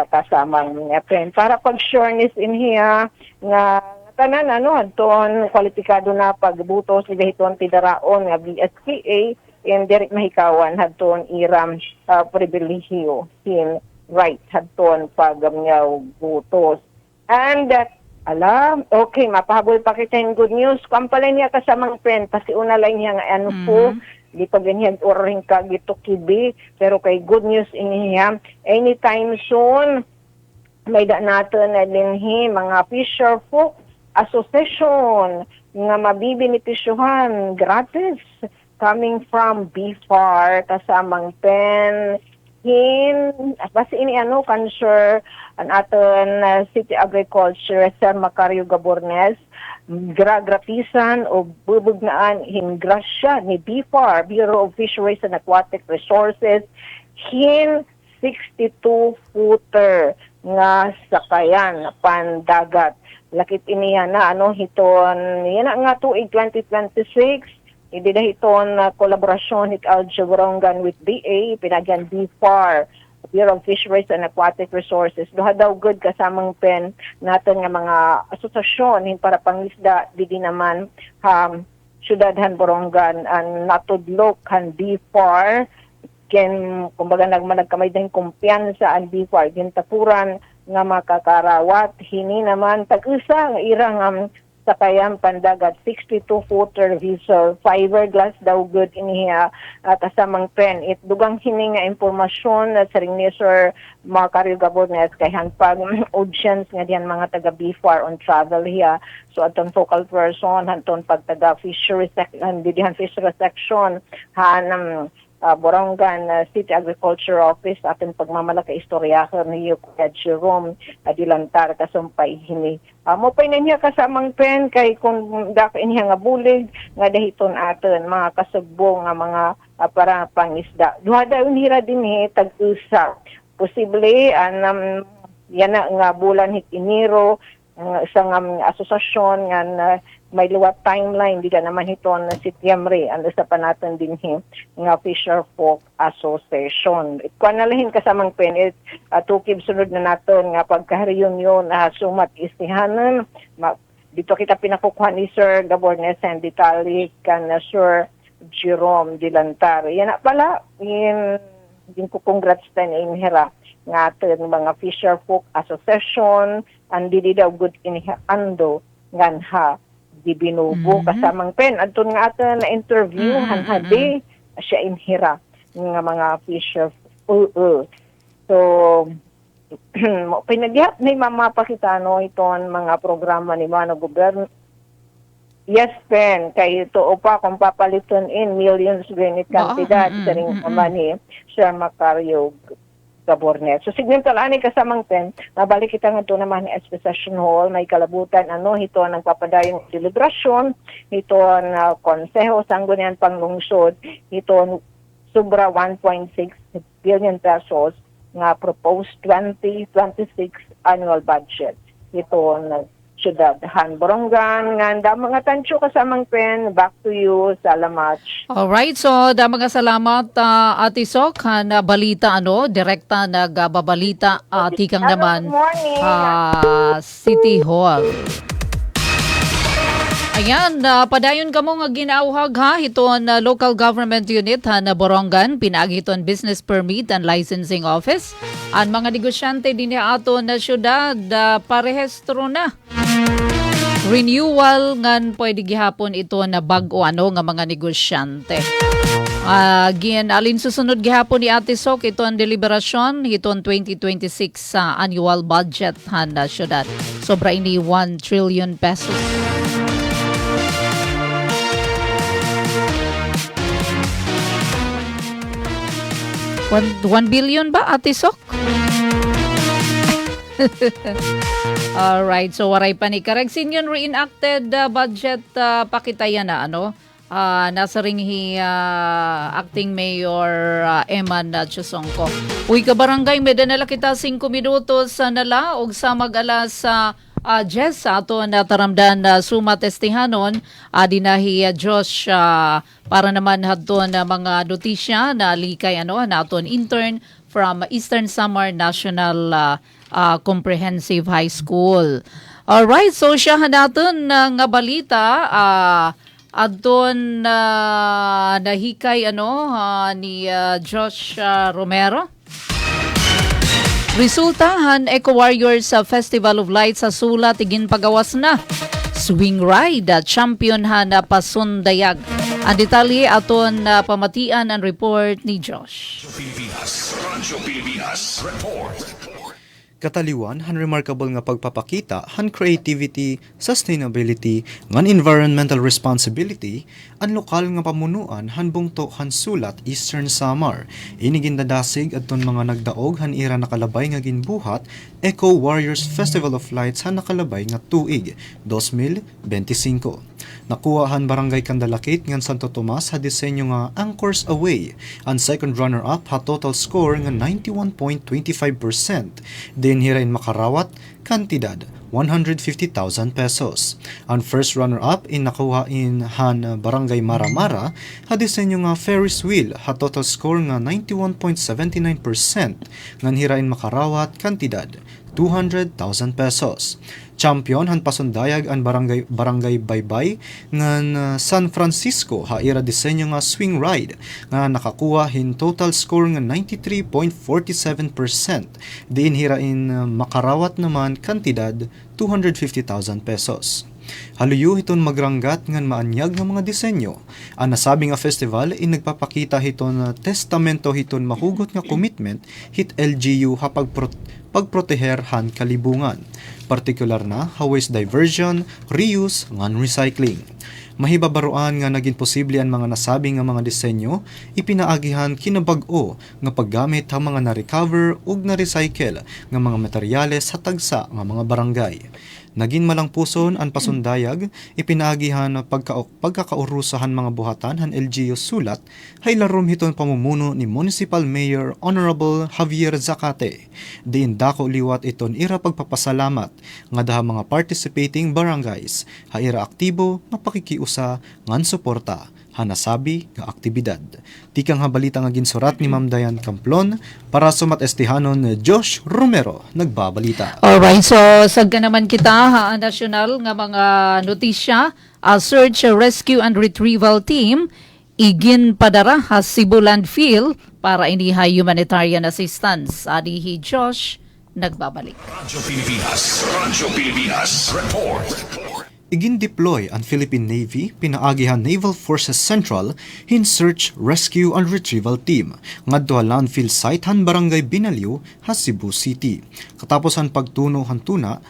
kasamang pen para pag-sureness in here nga tanan ano adton kwalipikado na pagbutos ni dahiton tidaraon nga BSKA and direct mahikawan hadton iram pribilehiyo in right hadton pagamngaw butos and okay mapahabol pa kita in good news kampalay niya kasamang pen kasi una lang niya nga ano po di pa ganyan oring ka gito kibi pero kay good news iniya anytime soon may da natin na dinhi mga fisher folk association nga mabibinipisyuhan gratis coming from BFAR kasamang pen hin basta ini ano cancer an aton City Agriculture Sir Macario Gabornes gratisan o bubugnaan hin grasya ni BFAR Bureau of Fisheries and Aquatic Resources hin 62-footer nga sakayan pandagat lakit iniya na ano hiton yan nga tuig 2026 hindi na hiton kolaborasyon hit Aljo Borongan with BA pinagyan BFAR Bureau of Fisheries and Aquatic Resources duha daw good kasamang pen naton nga mga asosasyon hin para pangisda di naman syudadhan Borongan ang natudlok kan BFAR ken kumbaga nagkamay din kumpiyansa ang BFAR gintapuran nga makakarawat hini naman tag-usa nga irang sakayan pandagat 62-footer vessel, fiberglass daw good iniya kasamang pen. It dugang hini nga impormasyon sa ring ni Sir Macario Gabornes kay hanpag audience nga diyan mga taga BFAR on travel hiya. So atong focal person hanton pag taga fishery section, fishery section hanam Borongan City Agriculture Office ating pagmamalaki istoryahan ni Kuya Jerome Dilantar kasumpay hini. Mo pa niya kasamang pen kay kung dako iniya nga bulig nga dahiton aton mga kasugbo nga mga para pangisda. Duha daw hira dinhi tag-usa. Posible yan nga bulan hit Enero isang asosasyon nga may liwat timeline di ka naman hiton na si Tiamre ano sa panaton din nga Fisher Folk Association. Ikuan na lahin kasamang penit tukib sunod na naton nga pagka-reunion sumat istihanan dito kita pinakukuha ni Sir Gabornes and Ditali kan Sir Jerome Dilantar. Yan na pala din ko congrats tan inhera nga aton mga Fisher Folk Association and di daw good ando nganha di binubo kasamang pen adton nga aton na interview hanhadi siya inhira nga mga fisher so mo pinagihap ni mamapakita no iton mga programa ni mga gobyerno. Yes, pen kay ito pa kung papaliton in millions ganit kantidad sa ring ni Sir Macario Gabornes. So signal ani kasamang pen, mabalik kita nga to naman sa session hall, may kalabutan hito ang papadayong deliberasyon, hito ang konseho sanggunian panglungsod, hito sobra 1.6 billion pesos nga proposed 2026 annual budget. Hito ang syudad Han Borongan nga mga tansyo kasamang pen. Back to you. Salamat. Alright, so mga salamat Ate Sok na balita direkta nagbabalita tikang naman City Hall. Ayan, padayon kamo nga ginauhag hiton local government unit na Borongan pinagiton business permit and licensing office. Ang mga negosyante din ato na syudad parehistro na. Renewal ngan pwede gihapon ito na bag-o nga mga negosyante. Alin susunod gihapon ni Ate Sok ito ang deliberasyon hiton 2026 sa annual budget na syudad. Sobra ini 1 trillion pesos. $1 billion ba, Ate Sok? Alright, so waray pa ni Karagsin yun reenacted budget pakitayan na nasa ring acting mayor Eman Chusongko. Uy ka barangay, may danala kita 5 minutos nala og sa mag-alas Jess ato na taramdan suma testihanon dinahi Josh para naman hadton mga notisya na likay naton intern from Eastern Samar National Comprehensive High School. Alright, so siya natin nga balita adton nahikay ni Josh Romero. Resultahan Eco Warriors sa Festival of Lights sa Sula tigin pagawas na. Swing ride champion na pasundayag. Ang detalye aton pamatian ang report ni Josh. Rancho Pilipinas report. Kataliwan, han remarkable nga pagpapakita, han creativity, sustainability, ngan environmental responsibility, ang lokal nga pamunuan, han bungto, han sulat, Eastern Samar. Inigin dadasig at ton mga nagdaog, han ira nakalabay nga ginbuhat, Eco Warriors Festival of Lights, han nakalabay nga tuig, 2025. Nakuhaan Barangay Candalakit ngan Santo Tomas ha disenyo nga Anchors Away. Ang second runner-up ha total score nga 91.25%. Din hirain makarawat kantidad 150,000 pesos. Ang first runner-up nakuha in han Barangay Maramara ha disenyo nga Ferris wheel ha total score nga 91.79%. Ngan hirain makarawat kantidad 200,000 pesos. Champion han pasundayag ang barangay Baybay ngan San Francisco ha ira disenyo nga swing ride nga nakakuha hin total score nga 93.47%. Diin hirain makarawat naman kantidad 250,000 pesos. Haluyo hiton magranggat ngan maanyag nga mga disenyo. Ang nasabi nga festival nagpapakita hiton testamento hiton mahugot nga commitment hit LGU pagproteher han kalibungan. Partikular na waste diversion, reuse, ngan recycling. Mahibabaroan nga naging posible ang mga nasabi nga mga disenyo, ipinaagihan kinabag-o nga paggamit ang mga na-recover ug na-recycle nga mga materyales sa tagsa nga mga barangay. Naging malangpuson ang pasundayag, ipinaagihan pagkakaurusahan mga buhatan han LGU sulat, hay larom hiton pamumuno ni Municipal Mayor Honorable Javier Zacate. Diin dako liwat iton ira pagpapasalamat nga daha mga participating barangays, haira aktibo nga pakikiusa ngan suporta hanasabi nga aktibidad. Tikang habalita nga ginsurat ni Ma'am Dayan Camplon para sumatestihanon Josh Romero nagbabalita. Alright, so sagka naman kita ha, nasyonal nga mga notisya, search, rescue and retrieval team igin padara ha Cebu landfill para iniha humanitarian assistance. Adihi Josh nagbabalik. Radyo Pilipinas, report. Igin-deploy ang Philippine Navy, pinaagihan Naval Forces Central in Search, Rescue and Retrieval Team ngadto landfill site han Barangay Binaliw, ha Cebu City. Katapos han pagtuno han tuna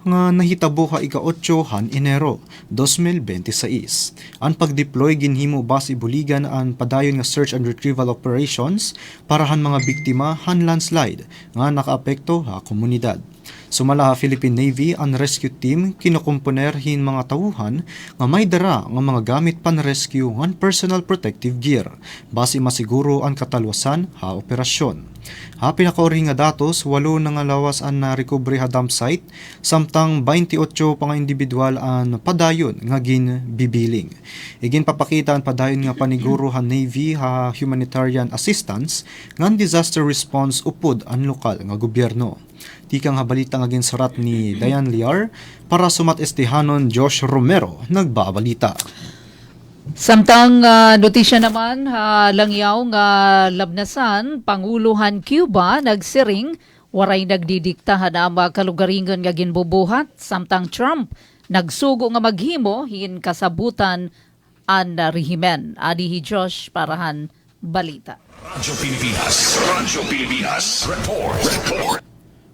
nga nahitabo ha ika-8 han Enero 2026. Ang pag-deploy ginhimo base ibuligan ang padayon nga search and retrieval operations para han mga biktima han landslide nga nakaapekto ha komunidad. Sumala ha Philippine Navy ang rescue team kinokomponer hin mga tawuhan nga may dara nga mga gamit pan-rescue ngan personal protective gear base masiguro ang katalwasan ha operasyon. Ha pinakaori nga datos 8 na nga lawas ang na-recovery ha dump site samtang 28 pa nga individual ang padayon nga ginbibiling. Igin papakita ang padayon nga paniguro ha Navy ha humanitarian assistance ngan disaster response upod ang lokal nga gobyerno. Tikang habalita nga ginsurat ni Dayan Liar para sumatestihanon Josh Romero nagbabalita. Samtang notisya naman, langyaw nga labnasan, Panguluhan Cuba nagsiring, waray nagdidiktahan ang mga kalugaringon nga ginbubuhat, samtang Trump nagsugo nga maghimo hin kasabutan ang rehimen. Adihi Josh parahan balita. Radyo Pilipinas, report.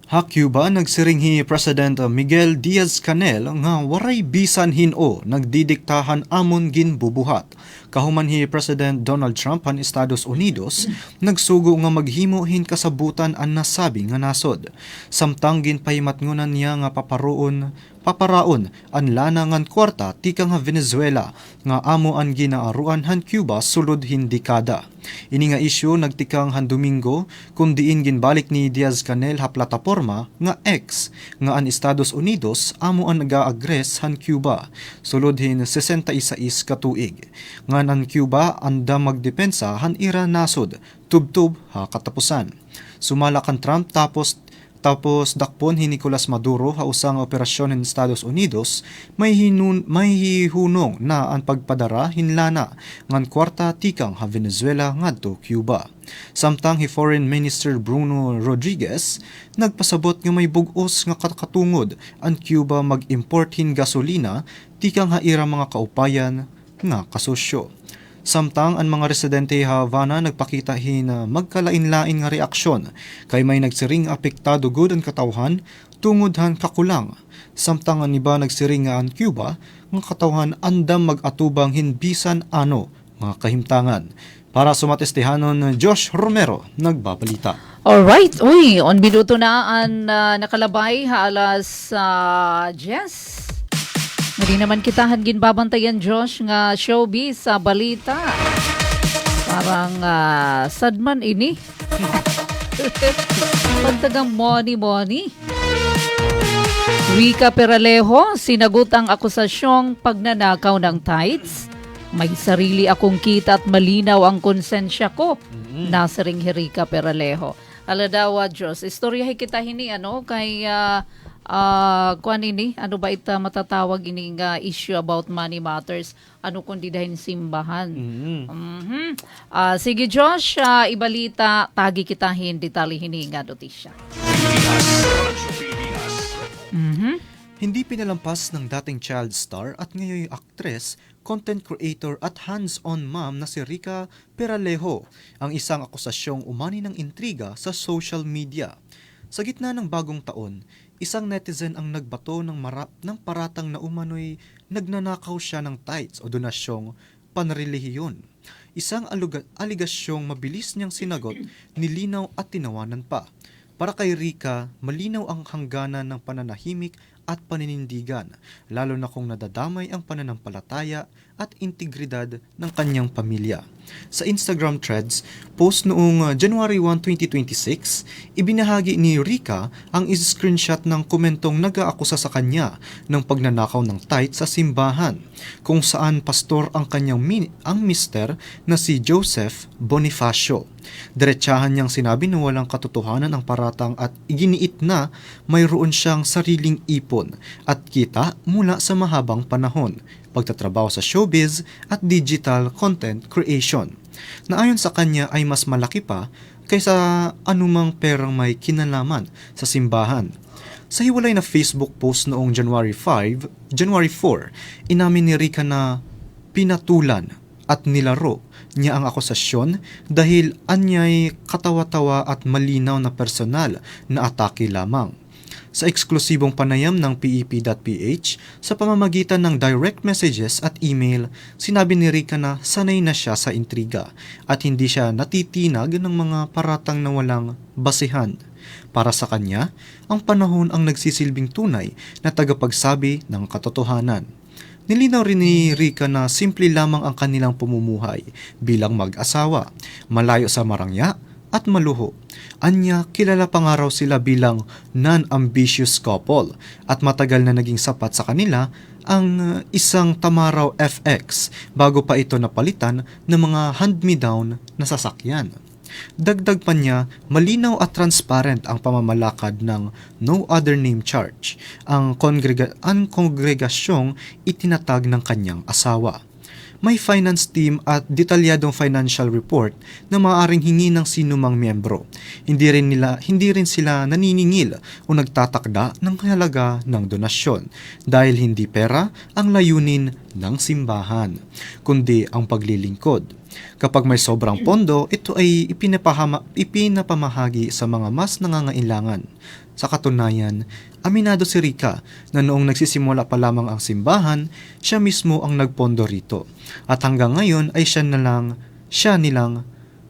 Ha Cuba nagsiring hi President Miguel Diaz-Canel nga waray bisan hin-o nagdidiktahan amon ginbubuhat. Kahuman hi President Donald Trump han Estados Unidos nagsugo nga maghimo hin kasabutan ang nasabi nga nasod. Samtang ginpahimatngunan niya nga paparaon ang lana ngan kwarta tikang ha Venezuela nga amo ang ginaaruan han Cuba sulod hin dekada. Ini nga isyu nagtikang han Domingo kung diin ginbalik ni Diaz-Canel ha plataporma nga X nga ang Estados Unidos amo ang nag-aagres han Cuba sulod hin 66 katuig. Ngan ang Cuba anda magdepensa han ira nasod tubtub ha katapusan. Sumala kan Trump tapos dakpon hi Nicolas Maduro ha usang operasyon ng Estados Unidos may hihunong na ang pagpadara hinlana ngan kwarta tikang ha Venezuela ngadto Cuba. Samtang hi Foreign Minister Bruno Rodriguez nagpasabot nga may bug-os nga katungod ang Cuba mag-import hin gasolina tikang ha ira mga kaupayan nga kasosyo. Samtang ang mga residente ha Havana nagpakita hin magkalain-lain nga reaksyon kay may nagsiring apektado gud ang katawhan tungod han kakulang. Samtang ang iba nagsiring nga ang Cuba nga katawhan andam mag-atubang hin bisan ano mga kahimtangan. Para sumatestihanon Josh Romero nagbabalita. Alright, uy, on minuto na ang nakalabay ha alas 10. Hindi naman kitahan ginbabantayan Josh nga showbiz sa balita. Parang sadman ini. Pagtagang money. Rica Peralejo, sinagot ang akusasyong pagnanakaw ng tithes. May sarili akong kita at malinaw ang konsensya ko. Nasaring Rica Peralejo. Aladawa Diyos, istoryahin kita hini kay kuan ini ano ba ita matatawag ini nga issue about money matters ano kundi dahil simbahan. Sige Josh, ibalita tagi kita hindi tali hini nga notisya. Hindi pinalampas ng dating child star at ngayon aktres, content creator at hands-on mom na si Rica Peralejo ang isang akusasyong umani ng intriga sa social media. Sa gitna ng bagong taon, isang netizen ang nagbato ng paratang na umano'y nagnanakaw siya ng tithes o donasyong panrelihiyon. Isang aligasyong mabilis niyang sinagot, nilinaw at tinawanan pa. Para kay Rica, malinaw ang hangganan ng pananahimik at paninindigan, lalo na kung nadadamay ang pananampalataya at integridad ng kanyang pamilya. Sa Instagram threads, post noong January 1, 2026, ibinahagi ni Rica ang screenshot ng komentong nag-aakusa sa kanya ng pagnanakaw ng tithe sa simbahan, kung saan pastor ang kanyang ang mister na si Joseph Bonifacio. Diretsahan niyang sinabi na walang katotohanan ang paratang at iginiit na mayroon siyang sariling ipon at kita mula sa mahabang panahon, pagtatrabaho sa showbiz at digital content creation, na ayon sa kanya ay mas malaki pa kaysa anumang perang may kinalaman sa simbahan. Sa hiwalay na Facebook post noong January 4, inamin ni Rica na pinatulan at nilaro niya ang akusasyon dahil anyay katawa-tawa at malinaw na personal na atake lamang. Sa eksklusibong panayam ng PEP.ph sa pamamagitan ng direct messages at email, sinabi ni Rica na sanay na siya sa intriga at hindi siya natitinag ng mga paratang na walang basihan. Para sa kanya, ang panahon ang nagsisilbing tunay na tagapagsabi ng katotohanan. Nilinaw rin ni Rica na simple lamang ang kanilang pamumuhay bilang mag-asawa, malayo sa marangya at maluho. Anya, kilala pa nga raw sila bilang non-ambitious couple at matagal na naging sapat sa kanila ang isang Tamaraw FX bago pa ito napalitan ng mga hand-me-down na sasakyan. Dagdag pa niya, malinaw at transparent ang pamamalakad ng no other name charge, ang kongregasyong itinatag ng kanyang asawa. May finance team at detalyadong financial report na maaaring hingi ng sinumang miyembro. Hindi rin sila naniningil o nagtatakda ng halaga ng donasyon dahil hindi pera ang layunin ng simbahan, kundi ang paglilingkod. Kapag may sobrang pondo, ito ay ipinapamahagi sa mga mas nangangailangan. Sa katunayan, aminado si Rica na noong nagsisimula pa lamang ang simbahan, siya mismo ang nagpondo rito. At hanggang ngayon ay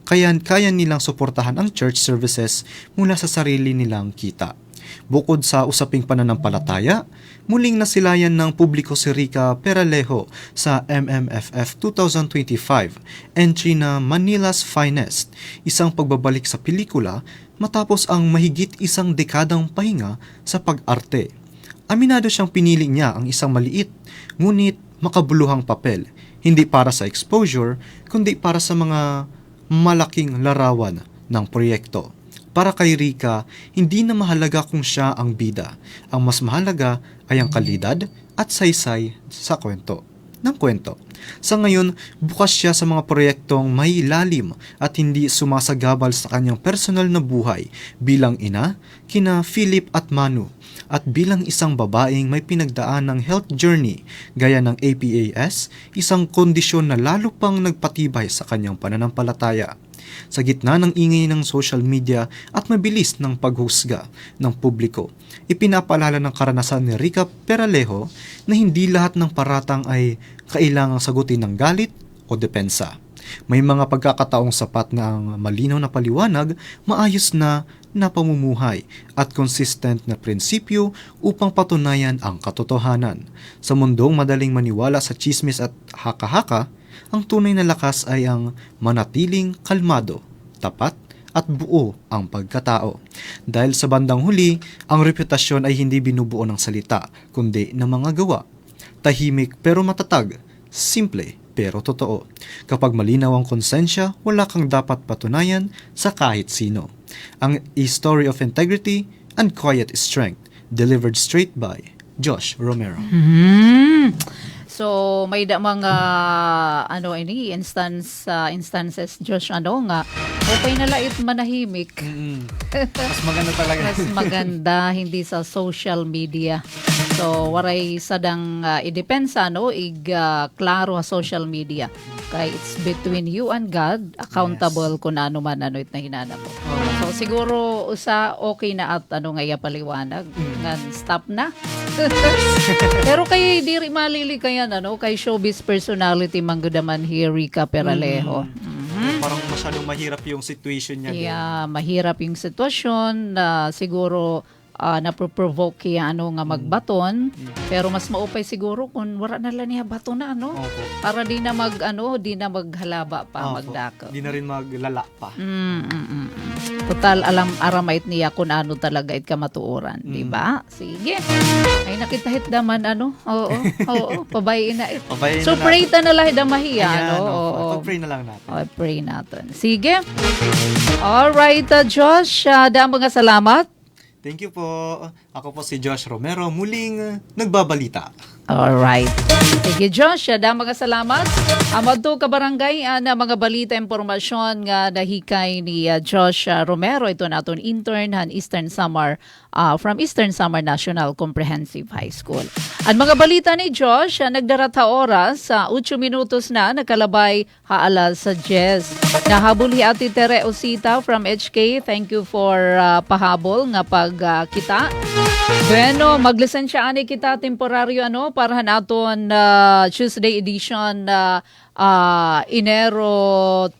kaya nilang suportahan ang church services mula sa sarili nilang kita. Bukod sa usaping pananampalataya, muling nasilayan ng publiko si Rica Peralejo sa MMFF 2025 entry na Manila's Finest, isang pagbabalik sa pelikula matapos ang mahigit isang dekadang pahinga sa pag-arte. Aminado siyang pinili niya ang isang maliit, ngunit makabuluhang papel, hindi para sa exposure, kundi para sa mga malaking larawan ng proyekto. Para kay Rica, hindi na mahalaga kung siya ang bida. Ang mas mahalaga ay ang kalidad at saysay sa kwento. Sa ngayon, bukas siya sa mga proyektong may lalim at hindi sumasagabal sa kanyang personal na buhay bilang ina, kina Philip at Manu, at bilang isang babaeng may pinagdaan ng health journey gaya ng APAS, isang kondisyon na lalo pang nagpatibay sa kanyang pananampalataya. Sa gitna ng ingay ng social media at mabilis ng paghusga ng publiko, ipinapaalala ng karanasan ni Rica Peralejo na hindi lahat ng paratang ay kailangang sagutin ng galit o depensa. May mga pagkakataong sapat na ang malinaw na paliwanag, maayos na pamumuhay at consistent na prinsipyo upang patunayan ang katotohanan. Sa mundong madaling maniwala sa chismis at haka-haka, ang tunay na lakas ay ang manatiling kalmado, tapat at buo ang pagkatao. Dahil sa bandang huli, ang reputasyon ay hindi binubuo ng salita, kundi ng mga gawa. Tahimik pero matatag, simple pero totoo. Kapag malinaw ang konsensya, wala kang dapat patunayan sa kahit sino. Ang A Story of Integrity and Quiet Strength, delivered straight by Josh Romero. So may mga instances Josh nga okay na lait manahimik. Mas maganda talaga. Mas maganda hindi sa social media. So waray sadang idepensa klaro sa social media. Kay it's between you and God, accountable kung ano man it na hinanap mo. So siguro okay na at ngaya paliwanag. Ngan stop na. Pero kay diri malili kayan kay showbiz personality manggudaman Harry Peralejo. Parang masyadong mahirap yung situation niya. Yeah, mahirap yung sitwasyon na siguro naproprovoke nga magbaton, pero mas maupay siguro kung wala na lang niya bato na Opo. para di na maghalaba pa, magdako. Di na rin maglala pa. Total aramait niya kung ano talaga it kamatuoran, di ba? Sige. Ay nakitahit daman oo, pabayin na it. Pabayin So na pray ta na lang damahiya, Ayan, oo. Pag-pray na lang natin. Pray natin. Sige. Alright, Josh, daan mga salamat. Thank you po. Ako po si Josh Romero, muling nagbabalita. Alright. Sige, Josh. Mga salamat. Amadto ka barangay na mga balita, impormasyon nga nahikay ni Josh Romero. Ito naton intern han Eastern Samar from Eastern Samar National Comprehensive High School. Ang mga balita ni Josh, nagdarata oras sa 8 minutos na nakalabay haalas sa 10. Nahabol hi Ate Tere Osita from HK. Thank you for pahabol nga pagkita. Bueno, maglisensya ani kita temporaryo para naton Tuesday edition Enero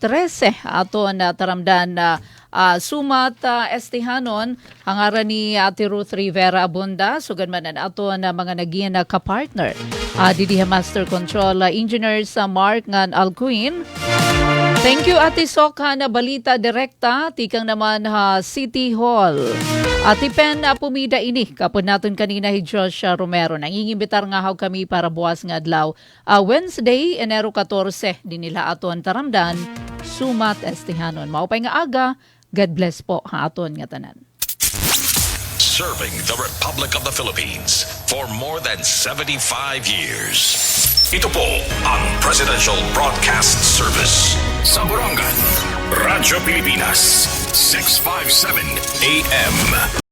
13 aton taramdan sumat estihanon hangara ni Ate Ruth Rivera Abunda sugad man aton mga nagiyan na ka-partner Didi Master Control Engineer sa Mark ngan Alcuin. Thank you Ate Soka na balita direkta tikang naman City Hall. Ati Pen pumida ini kapon naton kanina hi Josh Romero. Nangingimbitar nga haw kami para buwas nga adlaw. Wednesday, Enero 14, din nila aton taramdan sumat estihanon. Maupay nga aga. God bless po ha aton nga tanan. Serving the Republic of the Philippines for more than 75 years. Ito po ang Presidential Broadcast Service sa Borongan, Radyo Pilipinas, 657 AM.